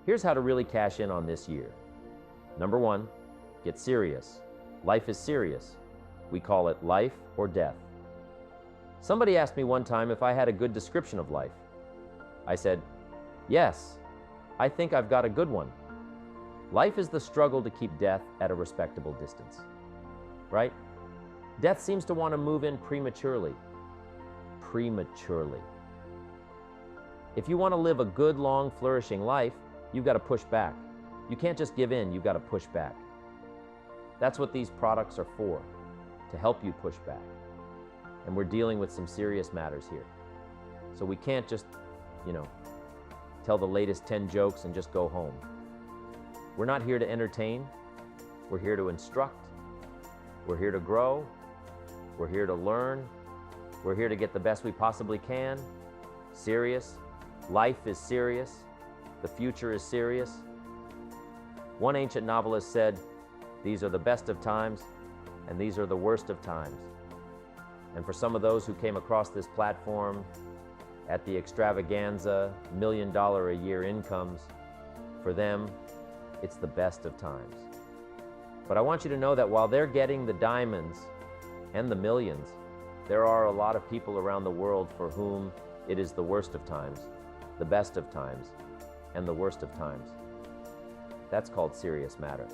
Here's how to really cash in on this year. Number one, get serious. Life is serious. We call it life or death. Somebody asked me one time if I had a good description of life. I said, yes, I think I've got a good one. Life is the struggle to keep death at a respectable distance, right? Death seems to want to move in prematurely. Prematurely. If you want to live a good, long, flourishing life, you've got to push back. You can't just give in, you've got to push back. That's what these products are for, to help you push back. And we're dealing with some serious matters here. So we can't just, tell the latest 10 jokes and just go home. We're not here to entertain. We're here to instruct. We're here to grow. We're here to learn. We're here to get the best we possibly can. Serious. Life is serious. The future is serious. One ancient novelist said, "These are the best of times, and these are the worst of times." And for some of those who came across this platform at the extravaganza, $1 million a year incomes, for them, it's the best of times. But I want you to know that while they're getting the diamonds and the millions, there are a lot of people around the world for whom it is the worst of times, the best of times, and the worst of times. That's called serious matter.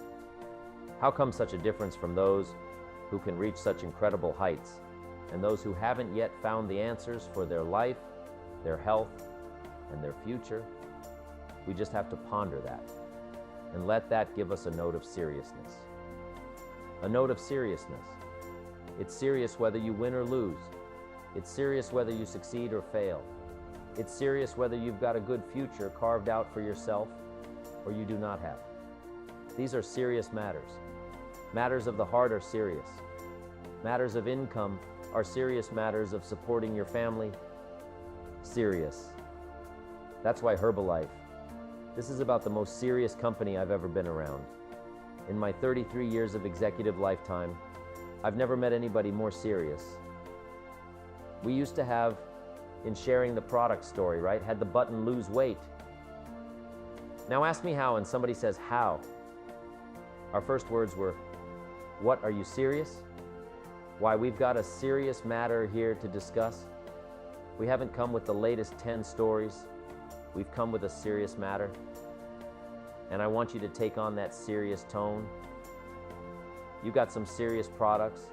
How come such a difference from those who can reach such incredible heights and those who haven't yet found the answers for their life, their health, and their future? We just have to ponder that and let that give us a note of seriousness. A note of seriousness. It's serious whether you win or lose. It's serious whether you succeed or fail. It's serious whether you've got a good future carved out for yourself or you do not have. These are serious matters. Matters of the heart are serious. Matters of income are serious. Matters of supporting your family, serious. That's why Herbalife. This is about the most serious company I've ever been around. In my 33 years of executive lifetime, I've never met anybody more serious. We used to have, in sharing the product story, right, had the button lose weight. Now ask me how, and somebody says, how? Our first words were, what, are you serious? Why, we've got a serious matter here to discuss. We haven't come with the latest 10 stories. We've come with a serious matter. And I want you to take on that serious tone. You've got some serious products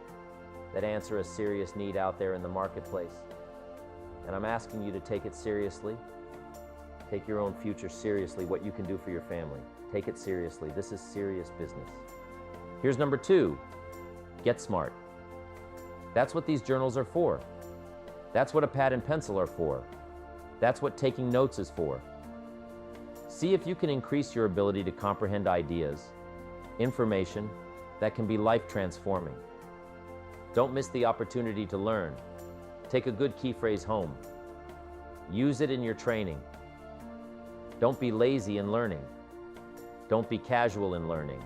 that answer a serious need out there in the marketplace. And I'm asking you to take it seriously. Take your own future seriously, what you can do for your family. Take it seriously. This is serious business. Here's number 2, get smart. That's what these journals are for. That's what a pad and pencil are for. That's what taking notes is for. See if you can increase your ability to comprehend ideas, information that can be life transforming. Don't miss the opportunity to learn. Take a good key phrase home. Use it in your training. Don't be lazy in learning. Don't be casual in learning.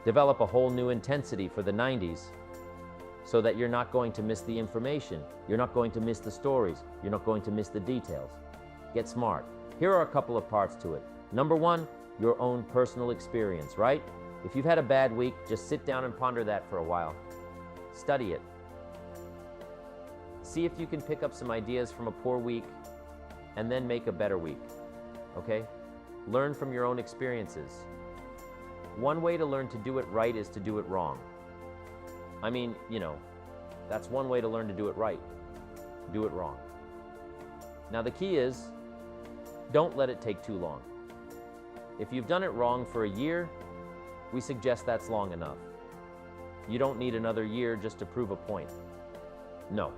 Develop a whole new intensity for the 90s so that you're not going to miss the information. You're not going to miss the stories. You're not going to miss the details. Get smart. Here are a couple of parts to it. Number 1, your own personal experience, right? If you've had a bad week, just sit down and ponder that for a while. Study it. See if you can pick up some ideas from a poor week and then make a better week, okay? Learn from your own experiences. One way to learn to do it right is to do it wrong. I mean, that's one way to learn to do it right. Do it wrong. Now the key is, don't let it take too long. If you've done it wrong for a year, we suggest that's long enough. You don't need another year just to prove a point. No,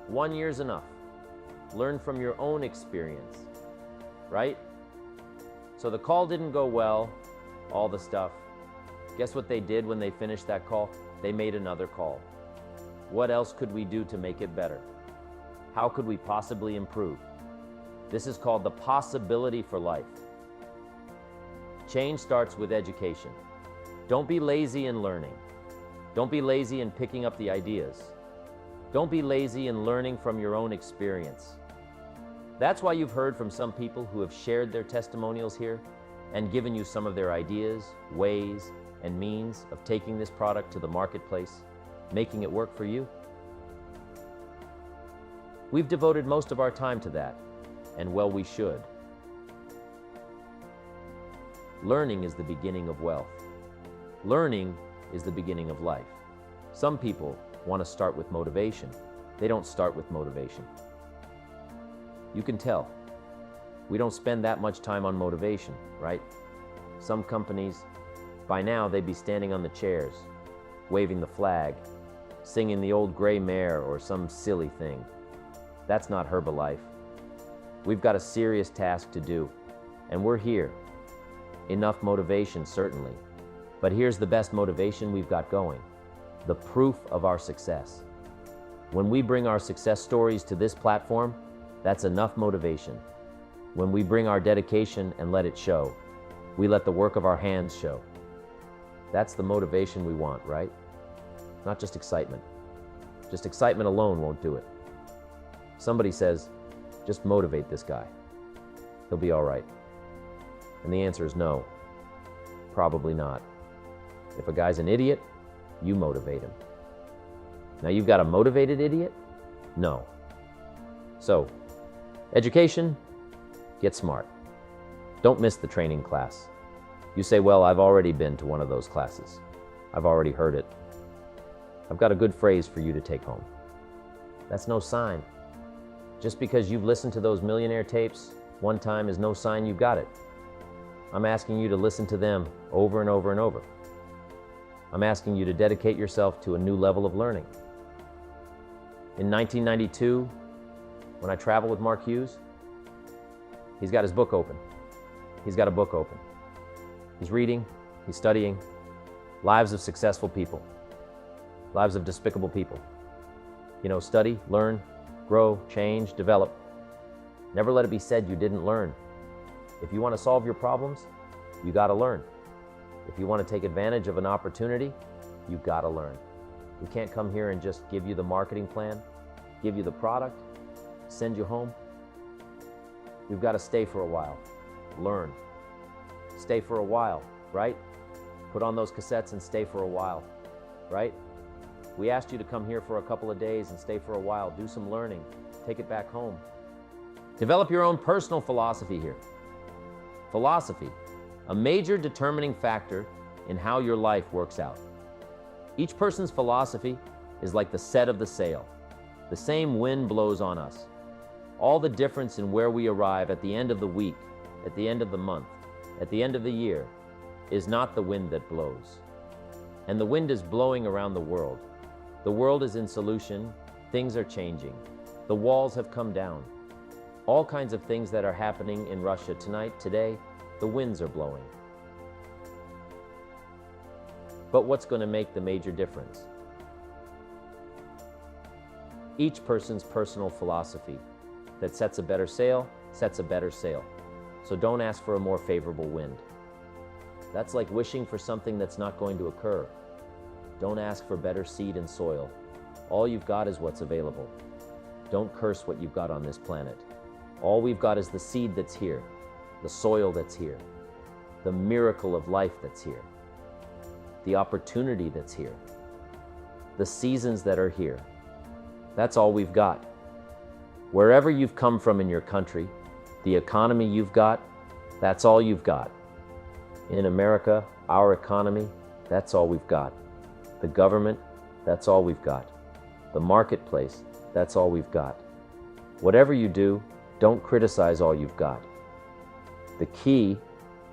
1 year's enough. Learn from your own experience, right? So the call didn't go well, all the stuff. Guess what they did when they finished that call? They made another call. What else could we do to make it better? How could we possibly improve? This is called the possibility for life. Change starts with education. Don't be lazy in learning. Don't be lazy in picking up the ideas. Don't be lazy in learning from your own experience. That's why you've heard from some people who have shared their testimonials here and given you some of their ideas, ways, and means of taking this product to the marketplace, making it work for you. We've devoted most of our time to that, and well, we should. Learning is the beginning of wealth. Learning is the beginning of life. Some people want to start with motivation. They don't start with motivation. You can tell. We don't spend that much time on motivation, right? Some companies, by now, they'd be standing on the chairs, waving the flag, singing the old gray mare or some silly thing. That's not Herbalife. We've got a serious task to do, and we're here. Enough motivation, certainly. But here's the best motivation we've got going: the proof of our success. When we bring our success stories to this platform, that's enough motivation. When we bring our dedication and let it show, we let the work of our hands show. That's the motivation we want, right? Not just excitement. Just excitement alone won't do it. Somebody says, just motivate this guy. He'll be all right. And the answer is no, probably not. If a guy's an idiot, you motivate him. Now you've got a motivated idiot? No. So, education, get smart. Don't miss the training class. You say, well, I've already been to one of those classes. I've already heard it. I've got a good phrase for you to take home. That's no sign. Just because you've listened to those millionaire tapes one time is no sign you've got it. I'm asking you to listen to them over and over and over. I'm asking you to dedicate yourself to a new level of learning. In 1992, when I traveled with Mark Hughes, he's got his book open. He's got a book open. He's reading, he's studying lives of successful people, lives of despicable people. You know, study, learn, grow, change, develop. Never let it be said you didn't learn. If you want to solve your problems, you got to learn. If you want to take advantage of an opportunity, you got to learn. We can't come here and just give you the marketing plan, give you the product, send you home. You've got to stay for a while, learn. Stay for a while, right? Put on those cassettes and stay for a while, right? We asked you to come here for a couple of days and stay for a while, do some learning, take it back home. Develop your own personal philosophy here. Philosophy, a major determining factor in how your life works out. Each person's philosophy is like the set of the sail. The same wind blows on us. All the difference in where we arrive at the end of the week, at the end of the month, at the end of the year, is not the wind that blows. And the wind is blowing around the world. The world is in solution. Things are changing. The walls have come down. All kinds of things that are happening in Russia tonight, today, the winds are blowing. But what's going to make the major difference? Each person's personal philosophy that sets a better sail, sets a better sail. So don't ask for a more favorable wind. That's like wishing for something that's not going to occur. Don't ask for better seed and soil. All you've got is what's available. Don't curse what you've got on this planet. All we've got is the seed that's here, the soil that's here, the miracle of life that's here, the opportunity that's here, the seasons that are here. That's all we've got. Wherever you've come from in your country, the economy you've got, that's all you've got. In America, our economy, that's all we've got. The government, that's all we've got. The marketplace, that's all we've got. Whatever you do, don't criticize all you've got. The key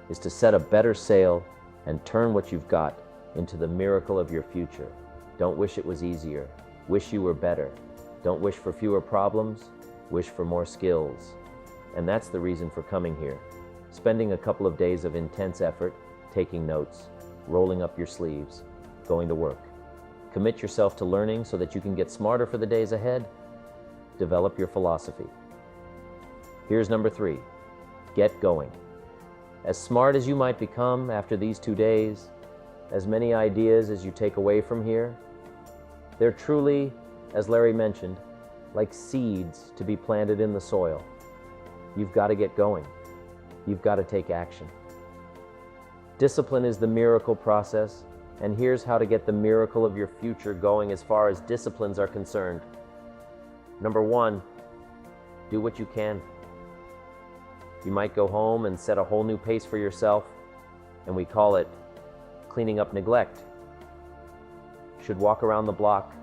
is to set a better sail and turn what you've got into the miracle of your future. Don't wish it was easier. Wish you were better. Don't wish for fewer problems. Wish for more skills. And that's the reason for coming here. Spending a couple of days of intense effort, taking notes, rolling up your sleeves, going to work. Commit yourself to learning so that you can get smarter for the days ahead. Develop your philosophy. Here's number 3. Get going. As smart as you might become after these 2 days, as many ideas as you take away from here, they're truly, as Larry mentioned, like seeds to be planted in the soil. You've got to get going. You've got to take action. Discipline is the miracle process, and here's how to get the miracle of your future going as far as disciplines are concerned. Number one, do what you can. You might go home and set a whole new pace for yourself, and we call it cleaning up neglect. Should walk around the block.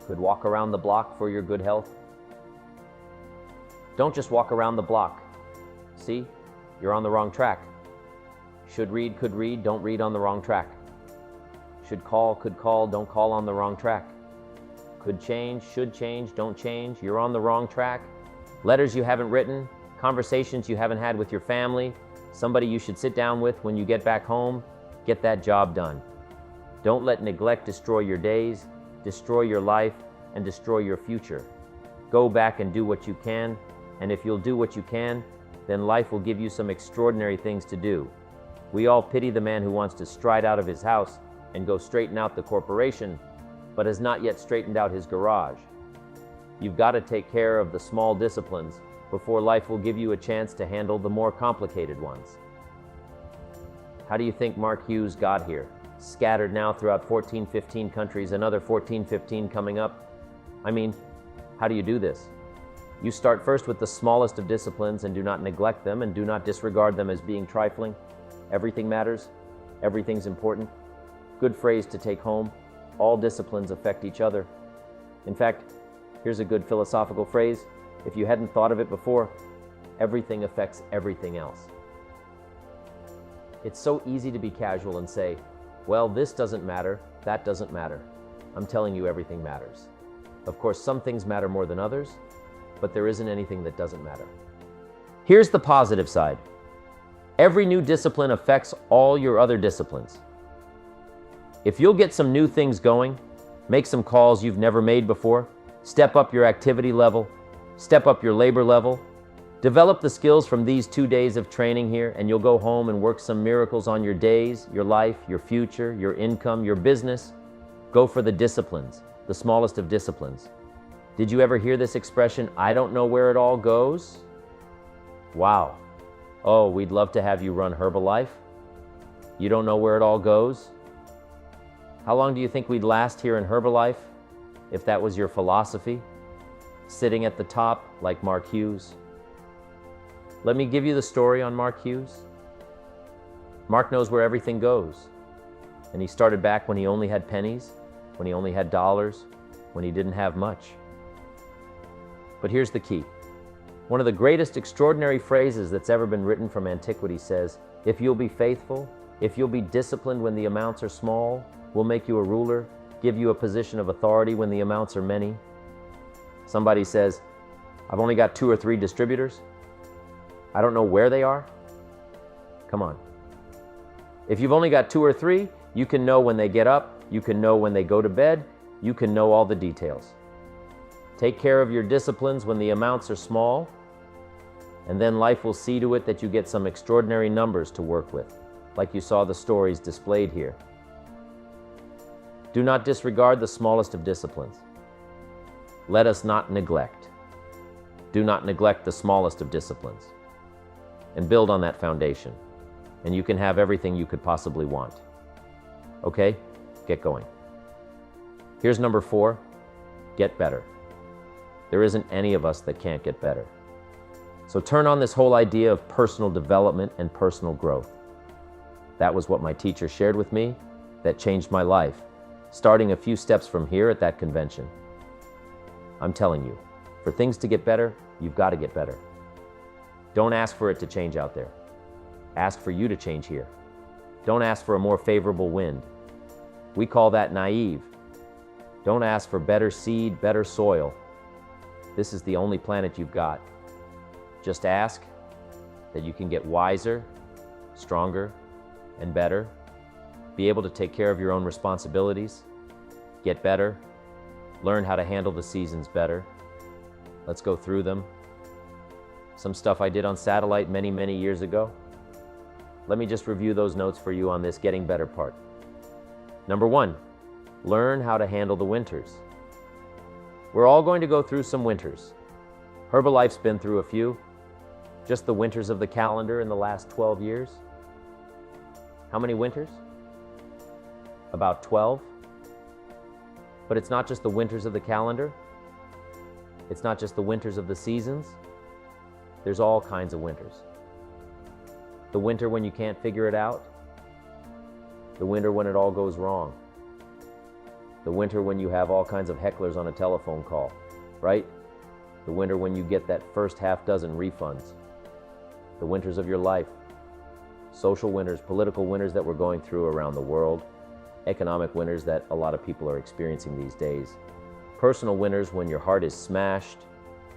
Could walk around the block for your good health. Don't just walk around the block. See, you're on the wrong track. Should read, could read, don't read on the wrong track. Should call, could call, don't call on the wrong track. Could change, should change, don't change, you're on the wrong track. Letters you haven't written, conversations you haven't had with your family, somebody you should sit down with when you get back home, get that job done. Don't let neglect destroy your days, destroy your life, and destroy your future. Go back and do what you can, and if you'll do what you can, then life will give you some extraordinary things to do. We all pity the man who wants to stride out of his house and go straighten out the corporation, but has not yet straightened out his garage. You've got to take care of the small disciplines before life will give you a chance to handle the more complicated ones. How do you think Mark Hughes got here? Scattered now throughout 14, 15 countries, another 14, 15 coming up. I mean, how do you do this? You start first with the smallest of disciplines and do not neglect them and do not disregard them as being trifling. Everything matters. Everything's important. Good phrase to take home. All disciplines affect each other. In fact, here's a good philosophical phrase. If you hadn't thought of it before, everything affects everything else. It's so easy to be casual and say, well, this doesn't matter, that doesn't matter. I'm telling you, everything matters. Of course, some things matter more than others, but there isn't anything that doesn't matter. Here's the positive side. Every new discipline affects all your other disciplines. If you'll get some new things going, make some calls you've never made before, step up your activity level, step up your labor level, develop the skills from these 2 days of training here, and you'll go home and work some miracles on your days, your life, your future, your income, your business. Go for the disciplines, the smallest of disciplines. Did you ever hear this expression, I don't know where it all goes? Wow. Oh, we'd love to have you run Herbalife. You don't know where it all goes? How long do you think we'd last here in Herbalife if that was your philosophy? Sitting at the top like Mark Hughes. Let me give you the story on Mark Hughes. Mark knows where everything goes. And he started back when he only had pennies, when he only had dollars, when he didn't have much. But here's the key. One of the greatest extraordinary phrases that's ever been written from antiquity says, if you'll be faithful, if you'll be disciplined when the amounts are small, we'll make you a ruler, give you a position of authority when the amounts are many. Somebody says, I've only got 2 or 3 distributors. I don't know where they are. Come on. If you've only got 2 or 3, you can know when they get up, you can know when they go to bed, you can know all the details. Take care of your disciplines when the amounts are small, and then life will see to it that you get some extraordinary numbers to work with, like you saw the stories displayed here. Do not disregard the smallest of disciplines. Let us not neglect. Do not neglect the smallest of disciplines. And build on that foundation, and you can have everything you could possibly want. Okay? Get going. Here's number 4, get better. There isn't any of us that can't get better. So turn on this whole idea of personal development and personal growth. That was what my teacher shared with me that changed my life, starting a few steps from here at that convention. I'm telling you, for things to get better, you've got to get better. Don't ask for it to change out there. Ask for you to change here. Don't ask for a more favorable wind. We call that naive. Don't ask for better seed, better soil. This is the only planet you've got. Just ask that you can get wiser, stronger, and better, be able to take care of your own responsibilities, get better, learn how to handle the seasons better. Let's go through them. Some stuff I did on satellite many, many years ago. Let me just review those notes for you on this getting better part. Number 1, learn how to handle the winters. We're all going to go through some winters. Herbalife's been through a few. Just the winters of the calendar in the last 12 years? How many winters? About 12. But it's not just the winters of the calendar. It's not just the winters of the seasons. There's all kinds of winters. The winter when you can't figure it out. The winter when it all goes wrong. The winter when you have all kinds of hecklers on a telephone call, right? The winter when you get that first half dozen refunds. The winters of your life. Social winters, political winters that we're going through around the world. Economic winters that a lot of people are experiencing these days. Personal winters when your heart is smashed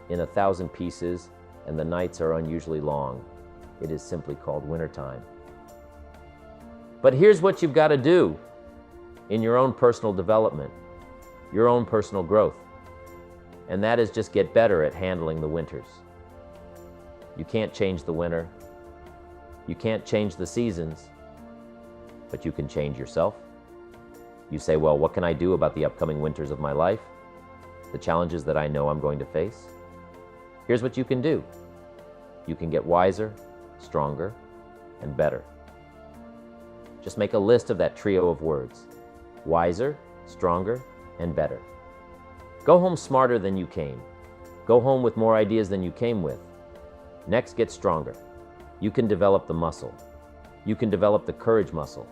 in 1,000 pieces and the nights are unusually long. It is simply called wintertime. But here's what you've got to do in your own personal development, your own personal growth. And that is just get better at handling the winters. You can't change the winter. You can't change the seasons, but you can change yourself. You say, well, what can I do about the upcoming winters of my life? The challenges that I know I'm going to face? Here's what you can do. You can get wiser, stronger, and better. Just make a list of that trio of words. Wiser, stronger, and better. Go home smarter than you came. Go home with more ideas than you came with. Next, get stronger. You can develop the muscle. You can develop the courage muscle.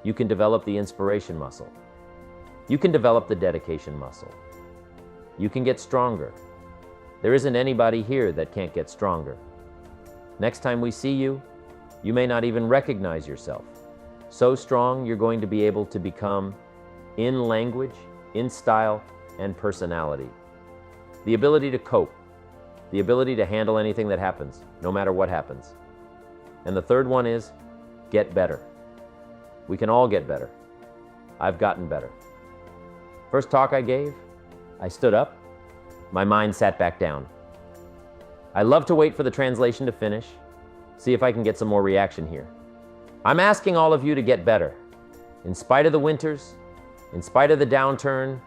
You can develop the inspiration muscle. You can develop the dedication muscle. You can get stronger. There isn't anybody here that can't get stronger. Next time we see you, you may not even recognize yourself. So strong, you're going to be able to become in language, in style, and personality. The ability to cope. The ability to handle anything that happens, no matter what happens. And the third one is get better. We can all get better. I've gotten better. First talk I gave, I stood up. My mind sat back down. I love to wait for the translation to finish, see if I can get some more reaction here. I'm asking all of you to get better. In spite of the winters, in spite of the downturn,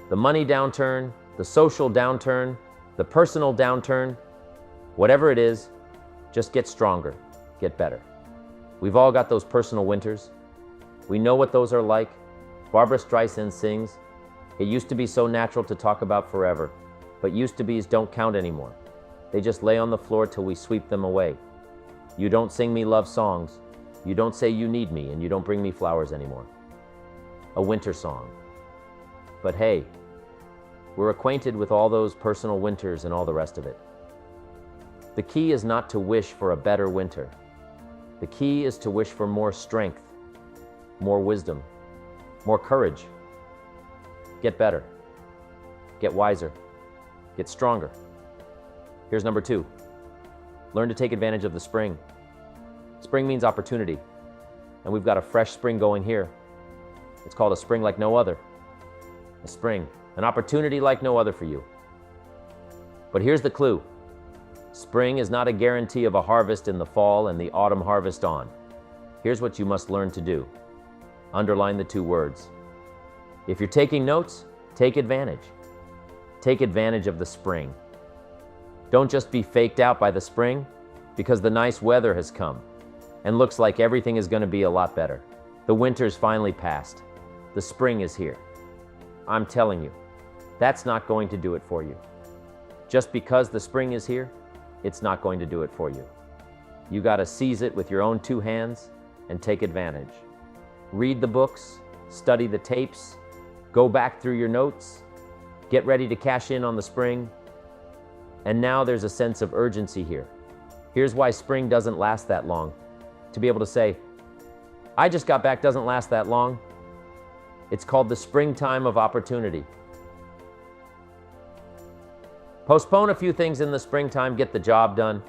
the money downturn, the social downturn, the personal downturn, whatever it is, just get stronger, get better. We've all got those personal winters. We know what those are like. Barbra Streisand sings, "It used to be so natural to talk about forever, but used to be's don't count anymore. They just lay on the floor till we sweep them away. You don't sing me love songs. You don't say you need me, and you don't bring me flowers anymore." A winter song. But hey, we're acquainted with all those personal winters and all the rest of it. The key is not to wish for a better winter. The key is to wish for more strength, more wisdom, more courage. Get better. Get wiser. Get stronger. Here's number 2. Learn to take advantage of the spring. Spring means opportunity, and we've got a fresh spring going here. It's called a spring like no other. A spring, an opportunity like no other for you. But here's the clue. Spring is not a guarantee of a harvest in the fall and the autumn harvest on. Here's what you must learn to do. Underline the 2 words. If you're taking notes, take advantage. Take advantage of the spring. Don't just be faked out by the spring, because the nice weather has come and looks like everything is going to be a lot better. The winter's finally passed. The spring is here. I'm telling you, that's not going to do it for you. Just because the spring is here, it's not going to do it for you. You got to seize it with your own 2 hands and take advantage. Read the books, study the tapes, go back through your notes, get ready to cash in on the spring. And now there's a sense of urgency here. Here's why spring doesn't last that long. To be able to say, I just got back doesn't last that long. It's called the springtime of opportunity. Postpone a few things in the springtime, get the job done.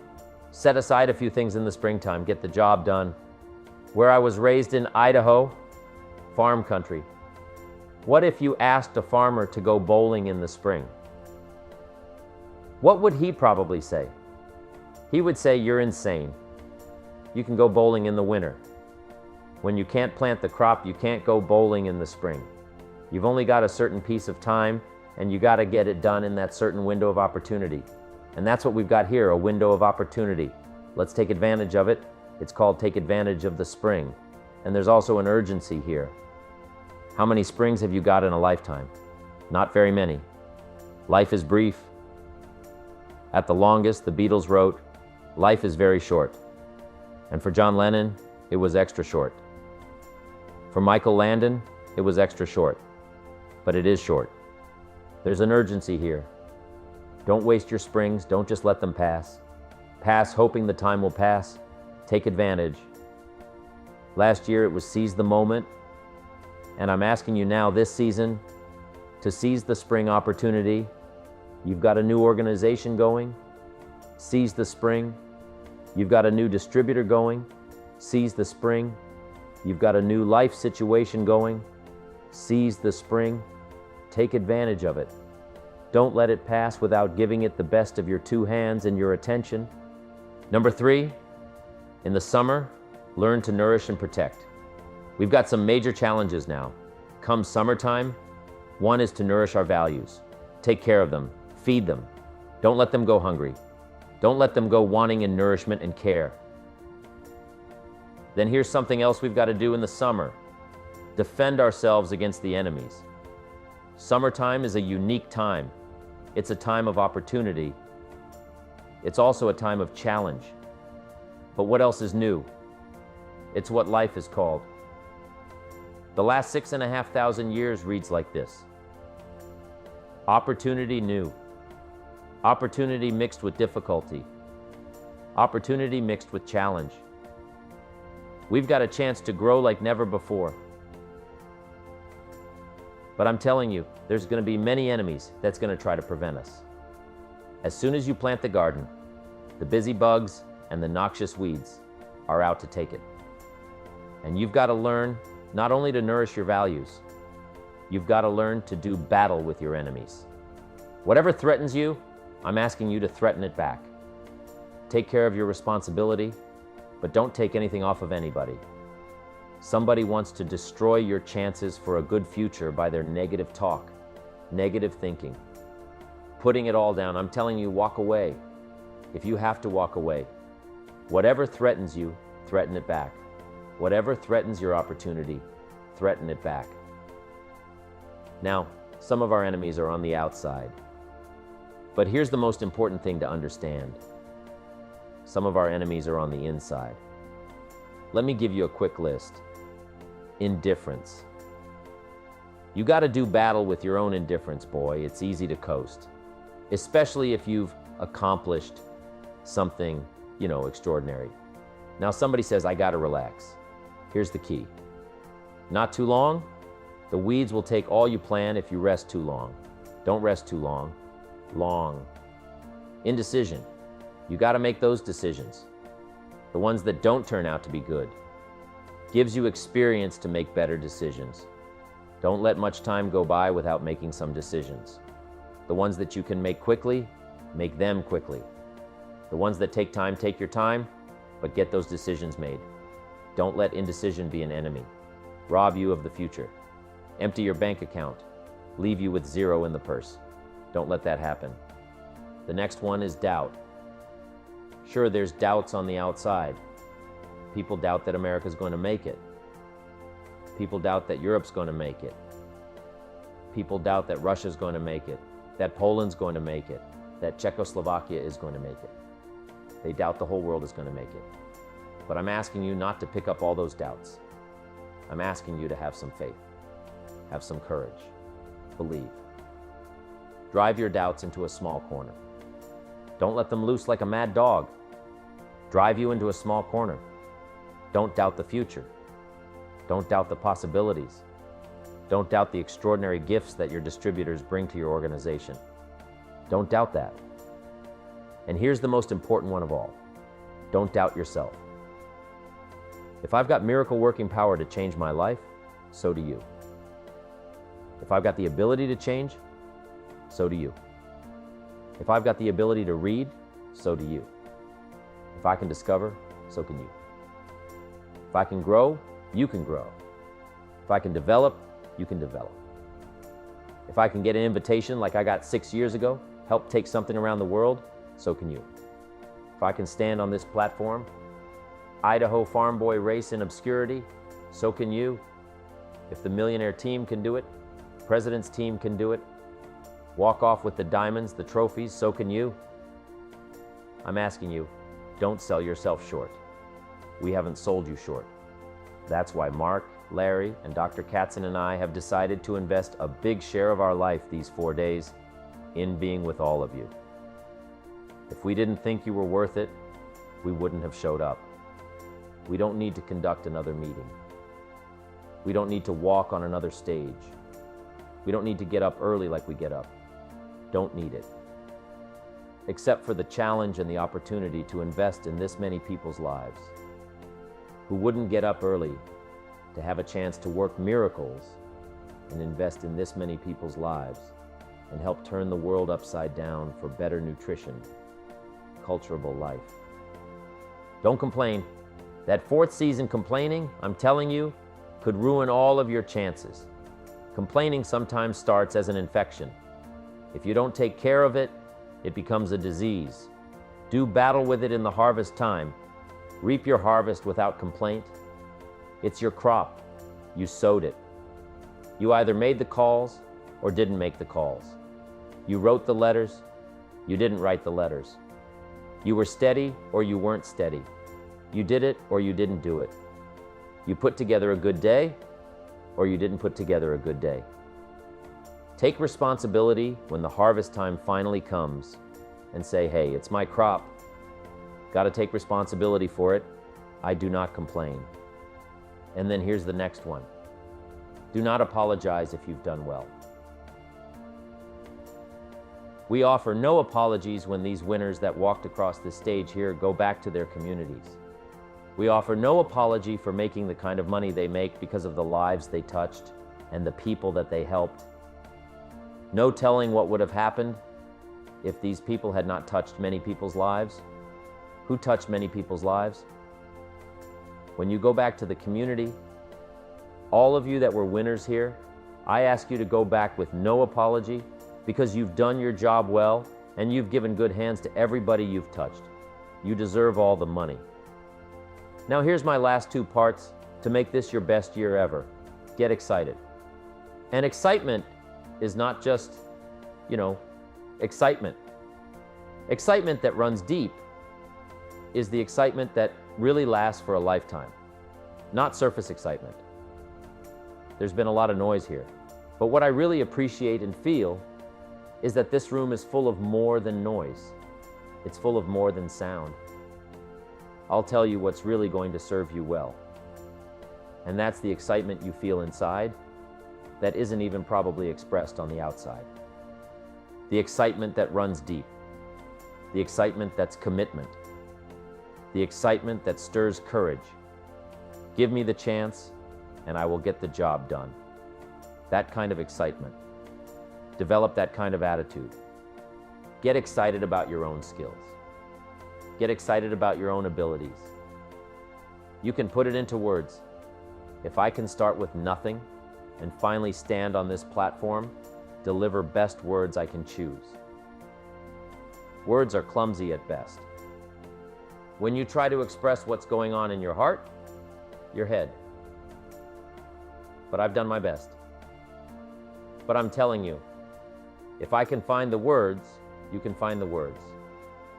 Set aside a few things in the springtime, get the job done. Where I was raised in Idaho, farm country. What if you asked a farmer to go bowling in the spring? What would he probably say? He would say, you're insane. You can go bowling in the winter. When you can't plant the crop, you can't go bowling in the spring. You've only got a certain piece of time, and you got to get it done in that certain window of opportunity. And that's what we've got here, a window of opportunity. Let's take advantage of it. It's called take advantage of the spring. And there's also an urgency here. How many springs have you got in a lifetime? Not very many. Life is brief. At the longest, the Beatles wrote, life is very short. And for John Lennon, it was extra short. For Michael Landon, it was extra short. But it is short. There's an urgency here. Don't waste your springs. Don't just let them pass. Pass hoping the time will pass. Take advantage. Last year it was seize the moment. And I'm asking you now this season to seize the spring opportunity. You've got a new organization going. Seize the spring. You've got a new distributor going. Seize the spring. You've got a new life situation going. Seize the spring. Take advantage of it. Don't let it pass without giving it the best of your two hands and your attention. Number 3, in the summer, learn to nourish and protect. We've got some major challenges now. Come summertime, one is to nourish our values. Take care of them. Feed them. Don't let them go hungry. Don't let them go wanting in nourishment and care. Then here's something else we've got to do in the summer. Defend ourselves against the enemies. Summertime is a unique time. It's a time of opportunity. It's also a time of challenge. But what else is new? It's what life is called. The last 6,500 years reads like this. Opportunity new. Opportunity mixed with difficulty. Opportunity mixed with challenge. We've got a chance to grow like never before. But I'm telling you, there's going to be many enemies that's going to try to prevent us. As soon as you plant the garden, the busy bugs and the noxious weeds are out to take it. And you've got to learn not only to nourish your values, you've got to learn to do battle with your enemies. Whatever threatens you, I'm asking you to threaten it back. Take care of your responsibility, but don't take anything off of anybody. Somebody wants to destroy your chances for a good future by their negative talk, negative thinking, putting it all down. I'm telling you, walk away. If you have to walk away, whatever threatens you, threaten it back. Whatever threatens your opportunity, threaten it back. Now, some of our enemies are on the outside. But here's the most important thing to understand. Some of our enemies are on the inside. Let me give you a quick list. Indifference. You got to do battle with your own indifference, boy. It's easy to coast, especially if you've accomplished something, extraordinary. Now somebody says, I got to relax. Here's the key. Not too long. The weeds will take all you plan if you rest too long. Don't rest too long. Long. Indecision. You got to make those decisions. The ones that don't turn out to be good. Gives you experience to make better decisions. Don't let much time go by without making some decisions. The ones that you can make quickly, make them quickly. The ones that take time, take your time, but get those decisions made. Don't let indecision be an enemy. Rob you of the future. Empty your bank account. Leave you with zero in the purse. Don't let that happen. The next one is doubt. Sure, there's doubts on the outside. People doubt that America's going to make it. People doubt that Europe's going to make it. People doubt that Russia's going to make it, that Poland's going to make it, that Czechoslovakia is going to make it. They doubt the whole world is going to make it. But I'm asking you not to pick up all those doubts. I'm asking you to have some faith, have some courage, believe. Drive your doubts into a small corner. Don't let them loose like a mad dog. Drive you into a small corner. Don't doubt the future. Don't doubt the possibilities. Don't doubt the extraordinary gifts that your distributors bring to your organization. Don't doubt that. And here's the most important one of all. Don't doubt yourself. If I've got miracle working power to change my life, so do you. If I've got the ability to change, so do you. If I've got the ability to read, so do you. If I can discover, so can you. If I can grow, you can grow. If I can develop, you can develop. If I can get an invitation like I got 6 years ago, help take something around the world, so can you. If I can stand on this platform, Idaho farm boy race in obscurity, so can you. If the millionaire team can do it, president's team can do it, walk off with the diamonds, the trophies, so can you. I'm asking you, don't sell yourself short. We haven't sold you short. That's why Mark, Larry, and Dr. Katzen and I have decided to invest a big share of our life these 4 days in being with all of you. If we didn't think you were worth it, we wouldn't have showed up. We don't need to conduct another meeting. We don't need to walk on another stage. We don't need to get up early like we get up. Don't need it. Except for the challenge and the opportunity to invest in this many people's lives who wouldn't get up early to have a chance to work miracles and invest in this many people's lives and help turn the world upside down for better nutrition, cultivating life. Don't complain. That 4th season complaining, I'm telling you, could ruin all of your chances. Complaining sometimes starts as an infection. If you don't take care of it, it becomes a disease. Do battle with it in the harvest time. Reap your harvest without complaint. It's your crop. You sowed it. You either made the calls or didn't make the calls. You wrote the letters. You didn't write the letters. You were steady or you weren't steady. You did it or you didn't do it. You put together a good day or you didn't put together a good day. Take responsibility when the harvest time finally comes and say, hey, it's my crop. Got to take responsibility for it. I do not complain. And then here's the next one. Do not apologize if you've done well. We offer no apologies when these winners that walked across this stage here go back to their communities. We offer no apology for making the kind of money they make because of the lives they touched and the people that they helped. No telling what would have happened if these people had not touched many people's lives. Who touched many people's lives? When you go back to the community, all of you that were winners here, I ask you to go back with no apology because you've done your job well and you've given good hands to everybody you've touched. You deserve all the money. Now here's my last 2 parts to make this your best year ever. Get excited. And excitement is not just, excitement. Excitement that runs deep is the excitement that really lasts for a lifetime, not surface excitement. There's been a lot of noise here, but what I really appreciate and feel is that this room is full of more than noise. It's full of more than sound. I'll tell you what's really going to serve you well, and that's the excitement you feel inside that isn't even probably expressed on the outside. The excitement that runs deep. The excitement that's commitment. The excitement that stirs courage. Give me the chance, and I will get the job done. That kind of excitement. Develop that kind of attitude. Get excited about your own skills. Get excited about your own abilities. You can put it into words. If I can start with nothing and finally stand on this platform, deliver best words I can choose. Words are clumsy at best. When you try to express what's going on in your heart, your head. But I've done my best. But I'm telling you, if I can find the words, you can find the words.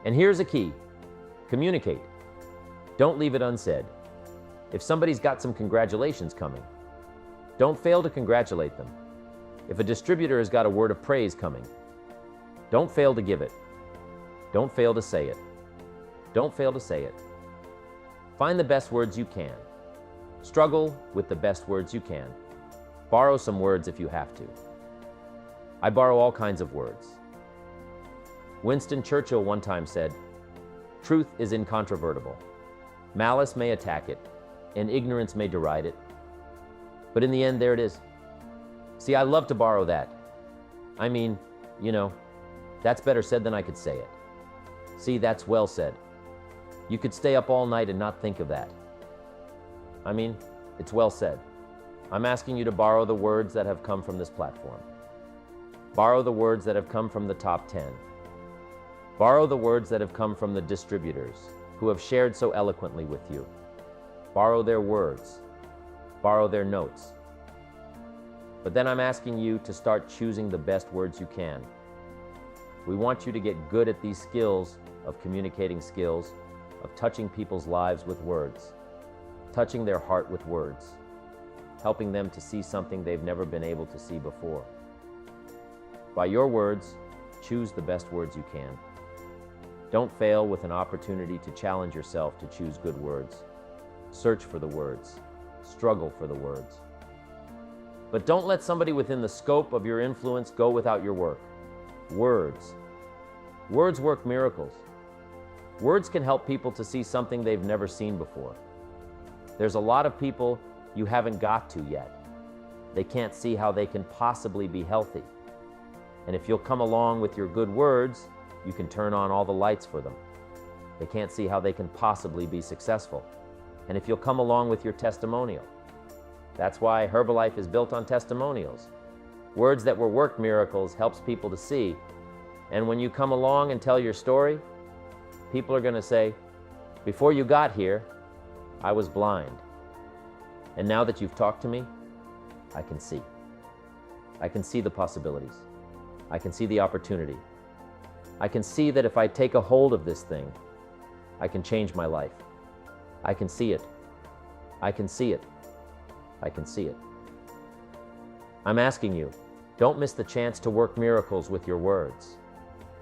And here's a key. Communicate. Don't leave it unsaid. If somebody's got some congratulations coming, don't fail to congratulate them. If a distributor has got a word of praise coming, don't fail to give it. Don't fail to say it. Don't fail to say it. Find the best words you can. Struggle with the best words you can. Borrow some words if you have to. I borrow all kinds of words. Winston Churchill one time said, "Truth is incontrovertible. Malice may attack it, and ignorance may deride it. But in the end, there it is." See, I love to borrow that. I mean, that's better said than I could say it. See, that's well said. You could stay up all night and not think of that. I mean, it's well said. I'm asking you to borrow the words that have come from this platform. Borrow the words that have come from the top 10. Borrow the words that have come from the distributors who have shared so eloquently with you. Borrow their words. Borrow their notes. But then I'm asking you to start choosing the best words you can. We want you to get good at these skills of communicating skills, of touching people's lives with words, touching their heart with words, helping them to see something they've never been able to see before. By your words, choose the best words you can. Don't fail with an opportunity to challenge yourself to choose good words. Search for the words. Struggle for the words. But don't let somebody within the scope of your influence go without your work. Words. Words work miracles. Words can help people to see something they've never seen before. There's a lot of people you haven't got to yet. They can't see how they can possibly be healthy. And if you'll come along with your good words, you can turn on all the lights for them. They can't see how they can possibly be successful. And if you'll come along with your testimonial. That's why Herbalife is built on testimonials. Words that were worked miracles helps people to see. And when you come along and tell your story, people are going to say, before you got here, I was blind. And now that you've talked to me, I can see. I can see the possibilities. I can see the opportunity. I can see that if I take a hold of this thing, I can change my life. I can see it. I can see it. I can see it. I'm asking you, don't miss the chance to work miracles with your words.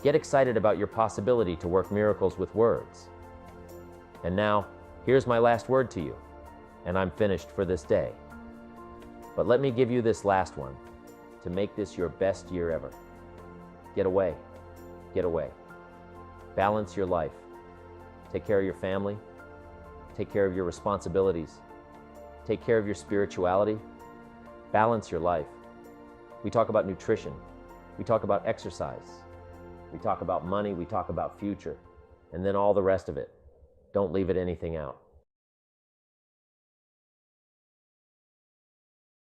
Get excited about your possibility to work miracles with words. And now, here's my last word to you, and I'm finished for this day. But let me give you this last one to make this your best year ever. Get away. Get away. Balance your life. Take care of your family. Take care of your responsibilities. Take care of your spirituality. Balance your life. We talk about nutrition. We talk about exercise. We talk about money. We talk about future. And then all the rest of it. Don't leave it anything out.